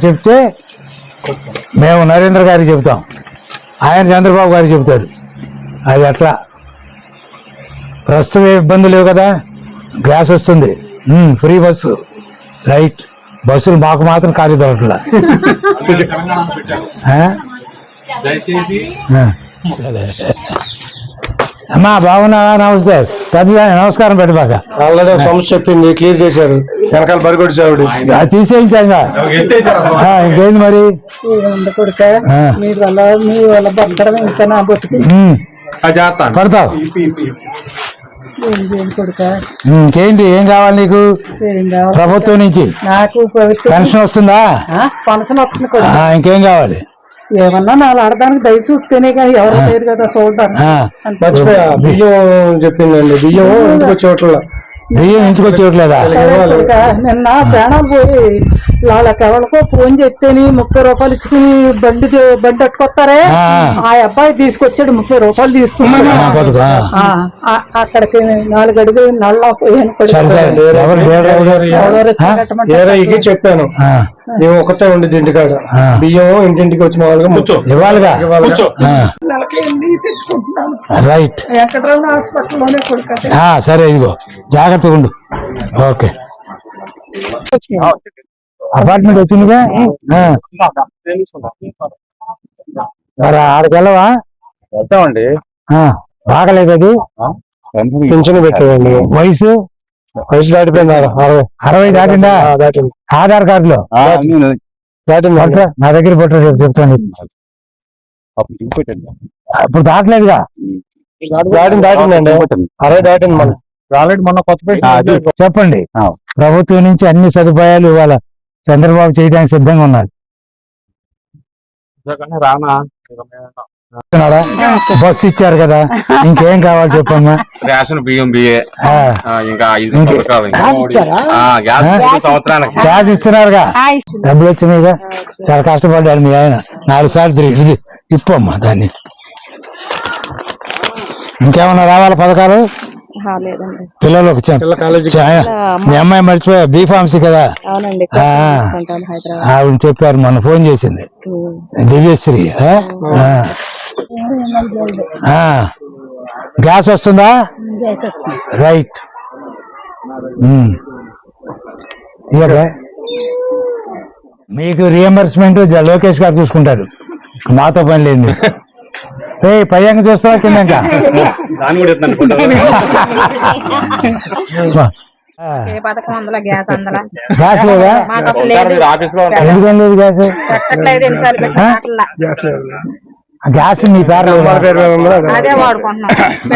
చెప్తే మేము నరేంద్ర గారికి చెబుతాం, ఆయన చంద్రబాబు గారికి చెబుతారు. అది అట్లా ప్రస్తుతం ఇబ్బంది లేవు కదా, గ్యాస్ వస్తుంది, ఫ్రీ బస్సు, రైట్. బస్సులు మాకు మాత్రం ఖాళీ దొరకట్లా. అమ్మా బాగున్నావా? నమస్తే పెద్దదాన్ని నమస్కారం పెట్టబాక. ఆల్రెడీ ఒక సమస్య చెప్పింది, క్లియర్ చేశారు. వెనకాల బరిగొడి చావుడు అది తీసేయించాగా, ఇంకేంది మరి? పడతావు. ఇంకేంటి, ఏం కావాలి నీకు? ప్రభుత్వం నుంచి నాకు పెన్షన్ వస్తుందా? పెన్షన్ వస్తుంది. ఇంకేం కావాలి? ఏమన్నా నాలుగు ఆడడానికి దయచూస్తేనే కానీ ఎవరు లేరు కదా చూడడానికి. మర్చిపోయా, బియ్యం చెప్పిందండి. బియ్యం ఇంటికి వచ్చేట్ల బియ్యం ఇంటికి వచ్చేట్లేదా? నిన్న ప్రాణాలు పోయి వాళ్ళకి ఎవరికో ఫోన్ చేస్తేని 30 రూపాయలు ఇచ్చుకుని బండి పట్టుకొస్తారే, ఆ అబ్బాయి తీసుకొచ్చాడు 30 రూపాయలు తీసుకున్నాను. అక్కడికి 4 అడుగులు నల్ల చెప్పాను. మేము ఒకటే ఉండేది ఇంటికాడ. బియ్యం ఇంటింటికి వచ్చి మామూలుగా ఇవ్వాలిగా. రైట్. వెంకటరమణ హాస్పిటల్లోనే కొడుక. సరే, ఇదిగో జాగ్రత్తగా ఉండు. ఓకే, అపార్ట్మెంట్ వచ్చిందిగా. మరి ఆడికి వెళ్ళవా? వెళ్తామండి. బాగలేదు అది. పింఛను పెట్టేయండి. వయసు దాటిపోయింది. 60 దాటిందా? దాటింది. ఆధార్ కార్డులో దాటింది. నా దగ్గర పట్టు, రేపు చెప్తాను. ఇప్పుడు దాటలేదుగా. దాటిందండి. 60 దాటింది. మళ్ళీ మొన్న కొత్త చెప్పండి. ప్రభుత్వం నుంచి అన్ని సదుపాయాలు ఇవాళ చంద్రబాబు చేయడానికి సిద్ధంగా ఉన్నారు. బస్సు ఇచ్చారు కదా, ఇంకేం కావాలి చెప్పమ్మా? రేషన్ బియ్యం గ్యాస్ ఇస్తున్నారుగా, డబ్బులు వచ్చినాయిగా. చాలా కష్టపడ్డాడు మీ ఆయన, 4 సార్లు తిరిగి. ఇప్పమ్మా దాన్ని. ఇంకేమన్నా రావాలి పథకాలు? పిల్లలకు మీ అమ్మాయి మర్చిపోయా, బీఫార్మసీ కదా, ఆవిడ చెప్పారు, మొన్న ఫోన్ చేసింది, దివ్యశ్రీ. గ్యాస్ వస్తుందా? రైట్. మీకు రియంబర్స్మెంట్ లోకేష్ గారు చూసుకుంటారు, మాతో పని లేదు. పైగా చూస్తావా కింద? గ్యాస్ లేదా? ఎందుకని లేదు గ్యాస్? గ్యాస్ మీ పేరు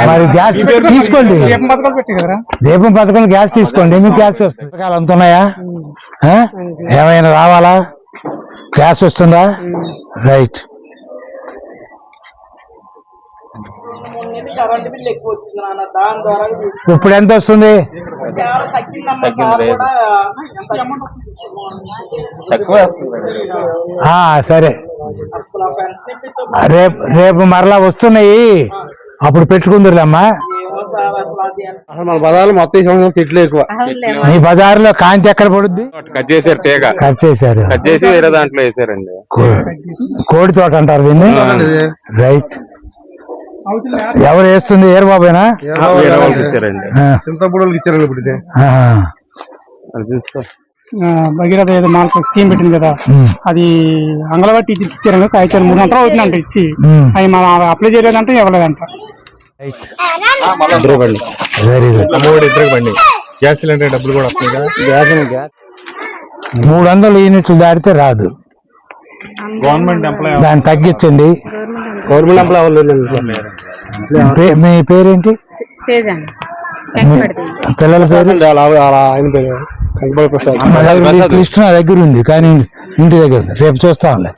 మరి గ్యాస్ తీసుకోండి. దీపం పథకం గ్యాస్ తీసుకోండి, మీకు గ్యాస్ వస్తుంది. పథకాలు అందుతున్నాయా? ఏమైనా రావాలా? గ్యాస్ వస్తుందా? రైట్. ఇప్పుడు ఎంత వస్తుంది? సరే, రేపు మరలా వస్తున్నాయి, అప్పుడు పెట్టుకుందరులేమ్మా. మన బజార్లో మొత్తం చెట్లు ఎక్కువ. మీ బజార్లో కాంతి ఎక్కడ పడుద్ది? కట్ చేశారు, తీగ కట్ చేశారు, కట్ చేసి వేరే దాంట్లో వేసారండి. కోడి తోట అంటారు దీన్ని. రైట్. ఎవరు వేస్తుంది? ఏరు బాబేనా? భగీరథ ఏదో మనకు స్కీమ్ పెట్టింది కదా, అది అంగన్వాడీ టీచర్కి ఇచ్చారు. కాగితాలు 3 గంటలు అవుతుందంట ఇచ్చి, అవి మనం అప్లై చేయలేదంటే ఇవ్వలేదంట. Very good. 3 బండి గ్యాస్ సిలిండర్ డబ్బులు కూడా వస్తాయి కదా. 300 యూనిట్లు దాటితే రాదు. గవర్నమెంట్ ఎంప్లాయ్ దాన్ని తగ్గించండి. Government employee. మీ పేరేంటి? పిల్లల పేరు? ఆయన పేరు లిస్ట్ నా దగ్గర ఉంది, కానీ ఇంటి దగ్గర ఉంది, రేపు చూస్తాంలే.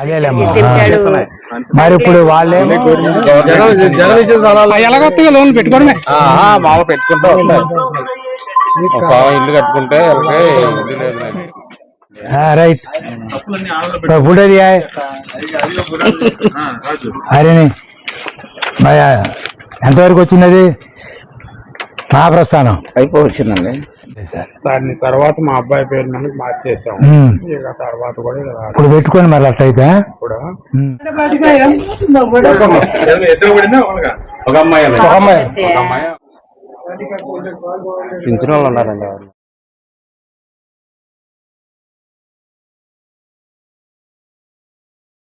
అదేలేమ్మా. మరి ఇప్పుడు వాళ్ళే ఎలాగొత్తగా లోన్ పెట్టుకోవడమే, మామూలు పెట్టుకుంటా ఇల్లు కట్టుకుంటే. రైట్. బుడది అరే ఎంతవరకు వచ్చింది అది? మహాప్రస్థానం అయిపోవచ్చిందండి. దాని తర్వాత మా అబ్బాయి పేరు మీద మార్చేసాం. ఉమ్. ఇక తర్వాత కూడా ఇక రాలేదు. ఇప్పుడు పెట్టుకోండి మరి అట్లయితే. ఇప్పుడు ఉమ్. ఇద్దరు పడిందా ఒక అమ్మాయి ఒక అమ్మాయి పింఛన్ వాళ్ళు ఉన్నారండి.